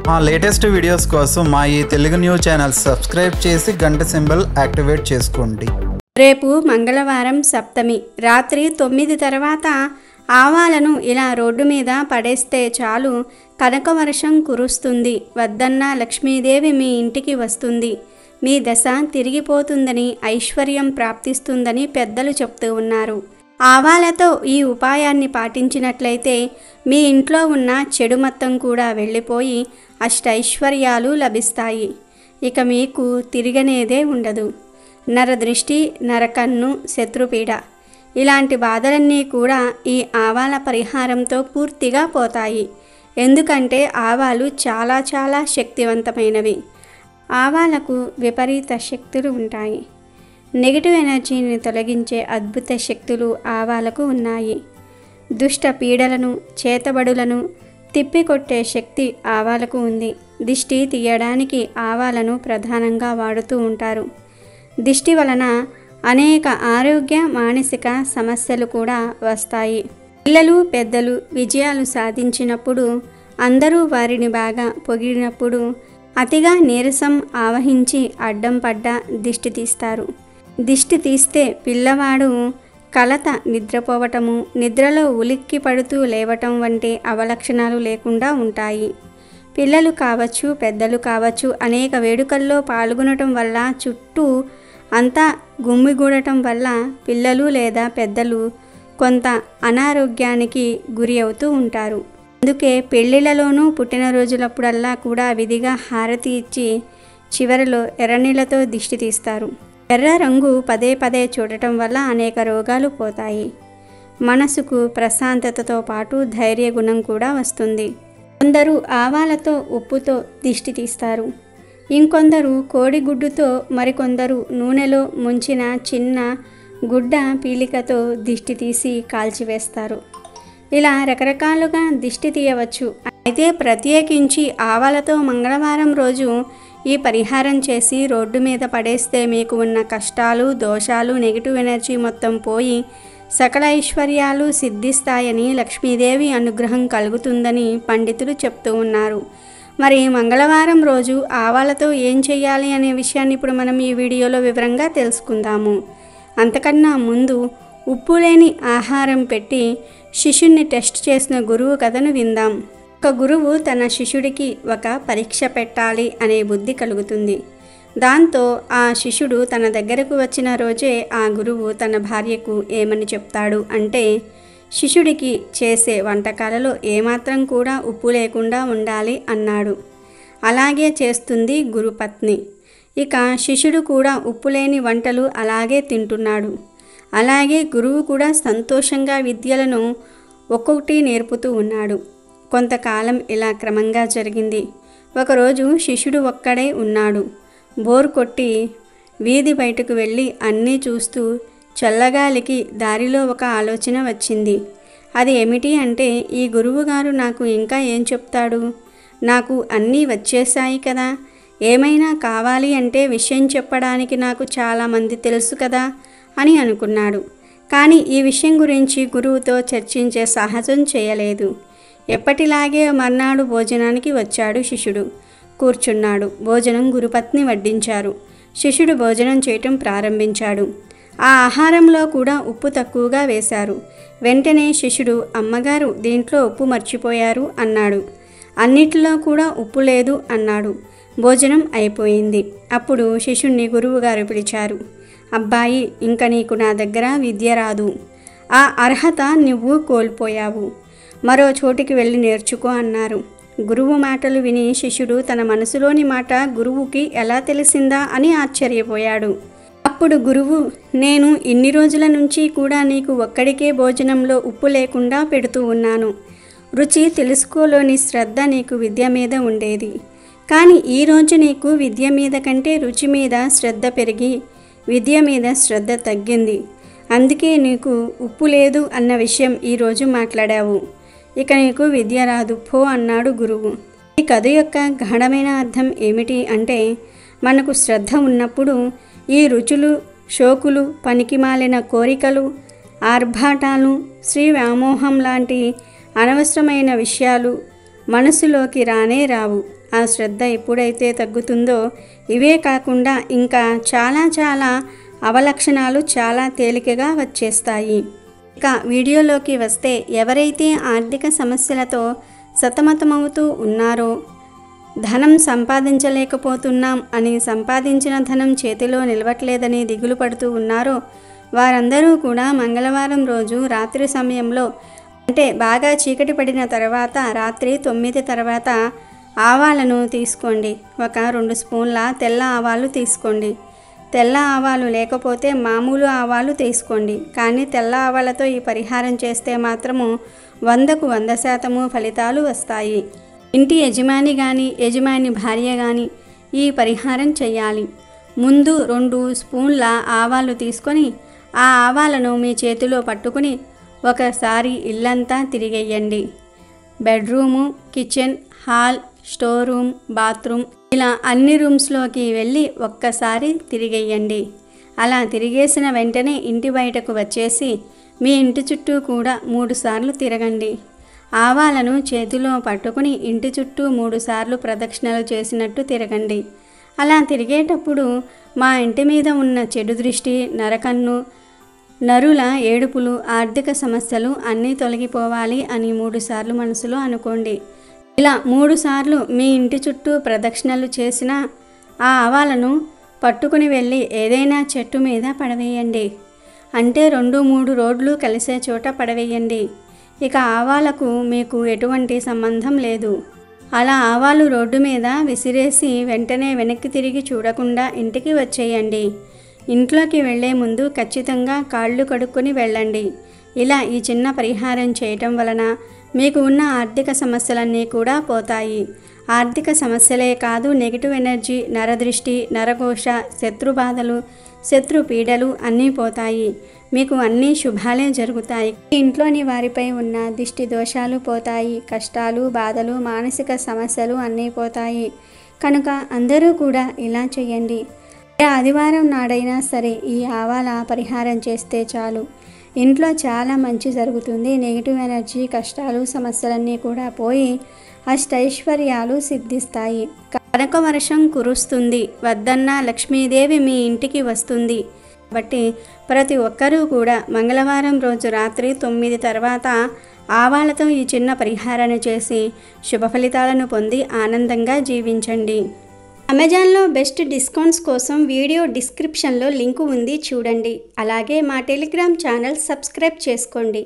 మా latest videos కోసం మా ఈ తెలుగు న్యూస్ ఛానల్ సబ్స్క్రైబ్ చేసి గంట సింబల్ యాక్టివేట్ చేసుకోండి. రేపు మంగళవారం సప్తమి రాత్రి 9 తర్వాత ఆవాలను ఇలా రోడ్డు మీద పడేస్తే చాలు కనకవర్షం కురుస్తుంది. వద్దన్న లక్ష్మీదేవి మీ ఇంటికి వస్తుంది. మీ దశ తిరిగిపోతుందని, ఐశ్వర్యం ప్రాప్తిస్తుందని పెద్దలు చెప్తూ ఉన్నారు. ఆవాలతో ఈ ఉపాయాన్ని పాటించినట్లయితే మీ ఇంట్లో ఉన్న చెడు మొత్తం కూడా వెళ్ళిపోయి అష్టైశ్వర్యాలు లభిస్తాయి. ఇక మీకు తిరగనేదే ఉండదు. నరదృష్టి, నరకన్ను, శత్రుపీడ ఇలాంటి బాధలన్నీ కూడా ఈ ఆవాల పరిహారంతో పూర్తిగా పోతాయి. ఎందుకంటే ఆవాలు చాలా చాలా శక్తివంతమైనవి. ఆవాలకు విపరీత శక్తులు ఉంటాయి. నెగిటివ్ ఎనర్జీని తొలగించే అద్భుత శక్తులు ఆవాలకు ఉన్నాయి. దుష్ట పీడలను, చేతబడులను తిప్పికొట్టే శక్తి ఆవాలకు ఉంది. దిష్టి తీయడానికి ఆవాలను ప్రధానంగా వాడుతూ ఉంటారు. దిష్టి వలన అనేక ఆరోగ్య, మానసిక సమస్యలు కూడా వస్తాయి. పిల్లలు, పెద్దలు విజయాలు సాధించినప్పుడు, అందరూ వారిని బాగా పొగిడినప్పుడు అతిగా నీరసం ఆవహించి అడ్డం పడ్డ దిష్టి తీస్తారు. దిష్టి తీస్తే పిల్లవాడు కలత, నిద్రపోవటము, నిద్రలో ఉలిక్కి పడుతూ లేవటం వంటి అవలక్షణాలు లేకుండా ఉంటాయి. పిల్లలు కావచ్చు, పెద్దలు కావచ్చు, అనేక వేడుకల్లో పాల్గొనటం వల్ల, చుట్టూ అంతా గుమ్మిగూడటం వల్ల పిల్లలు లేదా పెద్దలు కొంత అనారోగ్యానికి గురి అవుతూ ఉంటారు. అందుకే పెళ్ళిళ్ళలోనూ పుట్టినరోజులప్పుడల్లా కూడా విధిగా హారతి ఇచ్చి చివరిలో ఎర్రనీళ్లతో దిష్టి తీస్తారు. ఎర్ర రంగు పదే పదే చూడటం వల్ల అనేక రోగాలు పోతాయి. మనసుకు ప్రశాంతతతో పాటు ధైర్య గుణం కూడా వస్తుంది. కొందరు ఆవాలతో, ఉప్పుతో దిష్టి తీస్తారు. ఇంకొందరు కోడిగుడ్డుతో, మరికొందరు నూనెలో ముంచిన చిన్న గుడ్డ పీలికతో దిష్టి తీసి కాల్చివేస్తారు. ఇలా రకరకాలుగా దిష్టి తీయవచ్చు. అయితే ప్రత్యేకించి ఆవాలతో మంగళవారం రోజు ఈ పరిహారం చేసి రోడ్డు మీద పడేస్తే మీకు ఉన్న కష్టాలు, దోషాలు, నెగిటివ్ ఎనర్జీ మొత్తం పోయి సకల ఐశ్వర్యాలు సిద్ధిస్తాయని, లక్ష్మీదేవి అనుగ్రహం కలుగుతుందని పండితులు చెప్తూ ఉన్నారు. మరి మంగళవారం రోజు ఆవాలతో ఏం చేయాలి అనే విషయాన్ని ఇప్పుడు మనం ఈ వీడియోలో వివరంగా తెలుసుకుందాము. అంతకన్నా ముందు ఉప్పు లేని ఆహారం పెట్టి శిష్యుణ్ణి టెస్ట్ చేసిన గురువు కథను విందాం. ఒక గురువు తన శిష్యుడికి ఒక పరీక్ష పెట్టాలి అనే బుద్ధి కలుగుతుంది. దాంతో ఆ శిష్యుడు తన దగ్గరకు వచ్చిన రోజే ఆ గురువు తన భార్యకు ఏమని చెప్తాడు అంటే, శిష్యుడికి చేసే వంటకాలలో ఏమాత్రం కూడా ఉప్పు లేకుండా ఉండాలి అన్నాడు. అలాగే చేస్తుంది గురుపత్ని. ఇక శిష్యుడు కూడా ఉప్పు లేని వంటలు అలాగే తింటున్నాడు. అలాగే గురువు కూడా సంతోషంగా విద్యలను ఒక్కొక్కటి నేర్పుతూ ఉన్నాడు. కొంతకాలం ఇలా క్రమంగా జరిగింది. ఒకరోజు శిష్యుడు ఒక్కడే ఉన్నాడు. బోర్ కొట్టి వీధి బయటకు వెళ్ళి అన్నీ చూస్తూ చల్లగాలికి దారిలో ఒక ఆలోచన వచ్చింది. అది ఏమిటి అంటే, ఈ గురువుగారు నాకు ఇంకా ఏం చెప్తాడు? నాకు అన్నీ వచ్చేసాయి కదా, ఏమైనా కావాలి అంటే విషయం చెప్పడానికి నాకు చాలామంది తెలుసు కదా అని అనుకున్నాడు. కానీ ఈ విషయం గురించి గురువుతో చర్చించే సాహసం చేయలేదు. ఎప్పటిలాగే మర్నాడు భోజనానికి వచ్చాడు శిష్యుడు. కూర్చున్నాడు. భోజనం గురుపత్ని వడ్డించారు. శిష్యుడు భోజనం చేయటం ప్రారంభించాడు. ఆ ఆహారంలో కూడా ఉప్పు తక్కువగా వేశారు. వెంటనే శిష్యుడు, అమ్మగారు దీంట్లో ఉప్పు మర్చిపోయారు అన్నాడు. అన్నిటిలో కూడా ఉప్పు లేదు అన్నాడు. భోజనం అయిపోయింది. అప్పుడు శిష్యుణ్ణి గురువుగారు పిలిచారు. అబ్బాయి, ఇంక నీకు నా దగ్గర విద్య రాదు. ఆ అర్హత నువ్వు కోల్పోయావు. మరో చోటికి వెళ్ళి నేర్చుకో అన్నారు. గురువు మాటలు విని శిష్యుడు తన మనసులోని మాట గురువుకి ఎలా తెలిసిందా అని ఆశ్చర్యపోయాడు. అప్పుడు గురువు, నేను ఇన్ని రోజుల నుంచి కూడా నీకు ఒక్కడికే భోజనంలో ఉప్పు లేకుండా పెడుతూ ఉన్నాను. రుచి తెలుసుకోలోని శ్రద్ధ నీకు విద్య మీద ఉండేది. కానీ ఈరోజు నీకు విద్య మీద కంటే రుచి మీద శ్రద్ధ పెరిగి విద్య మీద శ్రద్ధ తగ్గింది. అందుకే నీకు ఉప్పు లేదు అన్న విషయం ఈరోజు మాట్లాడావు. ఇక నీకు విద్య రాదు పో అన్నాడు గురువు. ఈ కథ యొక్క గాఢమైన అర్థం ఏమిటి అంటే, మనకు శ్రద్ధ ఉన్నప్పుడు ఈ రుచులు, షోకులు, పనికిమాలిన కోరికలు, ఆర్భాటాలు, శ్రీ వ్యామోహం లాంటి అనవసరమైన విషయాలు మనసులోకి రానే రావు. ఆ శ్రద్ధ ఎప్పుడైతే తగ్గుతుందో ఇవే కాకుండా ఇంకా చాలా అవలక్షణాలు చాలా తేలికగా వచ్చేస్తాయి. ఇక వీడియోలోకి వస్తే, ఎవరైతే ఆర్థిక సమస్యలతో సతమతమవుతూ ఉన్నారో, ధనం సంపాదించలేకపోతున్నాం అని, సంపాదించిన ధనం చేతిలో నిలవట్లేదని దిగులు పడుతూ ఉన్నారో వారందరూ కూడా మంగళవారం రోజు రాత్రి సమయంలో, అంటే బాగా చీకటి పడిన తర్వాత రాత్రి 9 తర్వాత ఆవాలను తీసుకోండి. ఒక 2 స్పూన్ల తెల్ల ఆవాలు తీసుకోండి. తెల్ల ఆవాలు లేకపోతే మామూలు ఆవాలు తీసుకోండి. కానీ తెల్ల ఆవాలతో ఈ పరిహారం చేస్తే మాత్రము 100కు 100% ఫలితాలు వస్తాయి. ఇంటి యజమాని కానీ యజమాని భార్య కానీ ఈ పరిహారం చేయాలి. ముందు 2 స్పూన్ల ఆవాలు తీసుకొని ఆ ఆవాలను మీ చేతిలో పట్టుకుని ఒకసారి ఇల్లంతా తిరిగేయండి. Bedroom, kitchen, hall, store room, bathroom ఇలా అన్ని రూమ్స్లోకి వెళ్ళి ఒక్కసారి తిరిగేయండి. అలా తిరిగేసిన వెంటనే ఇంటి బయటకు వచ్చేసి మీ ఇంటి చుట్టూ కూడా 3 సార్లు తిరగండి. ఆవాలను చేతిలో పట్టుకుని ఇంటి చుట్టూ 3 సార్లు ప్రదక్షిణలు చేసినట్టు తిరగండి. అలా తిరిగేటప్పుడు మా ఇంటి మీద ఉన్న చెడు దృష్టి, నరకన్ను, నరుల ఏడుపులు, ఆర్థిక సమస్యలు అన్నీ తొలగిపోవాలి అని 3 సార్లు మనసులో అనుకోండి. ఇలా 3 సార్లు మీ ఇంటి చుట్టూ ప్రదక్షిణలు చేసిన ఆ ఆవాలను పట్టుకుని వెళ్ళి ఏదైనా చెట్టు మీద పడవేయండి. అంటే 2-3 రోడ్లు కలిసే చోట పడవేయండి. ఇక ఆవాలకు మీకు ఎటువంటి సంబంధం లేదు. అలా ఆవాలు రోడ్డు మీద విసిరేసి వెంటనే వెనక్కి తిరిగి చూడకుండా ఇంటికి వచ్చేయండి. ఇంట్లోకి వెళ్లే ముందు ఖచ్చితంగా కాళ్ళు కడుక్కొని వెళ్ళండి. ఇలా ఈ చిన్న పరిహారం చేయటం వలన మీకు ఉన్న ఆర్థిక సమస్యలన్నీ కూడా పోతాయి. ఆర్థిక సమస్యలే కాదు, నెగిటివ్ ఎనర్జీ, నరదృష్టి, నరఘోష, శత్రు బాధలు, శత్రు పీడలు అన్నీ పోతాయి. మీకు అన్నీ శుభాలే జరుగుతాయి. ఇంట్లోని వారిపై ఉన్న దిష్టి దోషాలు పోతాయి. కష్టాలు, బాధలు, మానసిక సమస్యలు అన్నీ పోతాయి. కనుక అందరూ కూడా ఇలా చేయండి. ఆదివారం నాడైనా సరే ఈ ఆవాల పరిహారం చేస్తే చాలు, ఇంట్లో చాలా మంచి జరుగుతుంది. నెగిటివ్ ఎనర్జీ, కష్టాలు, సమస్యలన్నీ కూడా పోయి అష్టైశ్వర్యాలు సిద్ధిస్తాయి. కనక వర్షం కురుస్తుంది. వద్దన్న లక్ష్మీదేవి మీ ఇంటికి వస్తుంది. కాబట్టి ప్రతి ఒక్కరూ కూడా మంగళవారం రోజు రాత్రి 9 తర్వాత ఆవాలతో ఈ చిన్న పరిహారాన్ని చేసి శుభ ఫలితాలను పొంది ఆనందంగా జీవించండి. అమెజాన్లో బెస్ట్ డిస్కౌంట్స్ కోసం వీడియో డిస్క్రిప్షన్లో లింకు ఉంది, చూడండి. అలాగే మా టెలిగ్రామ్ ఛానల్ సబ్స్క్రైబ్ చేసుకోండి.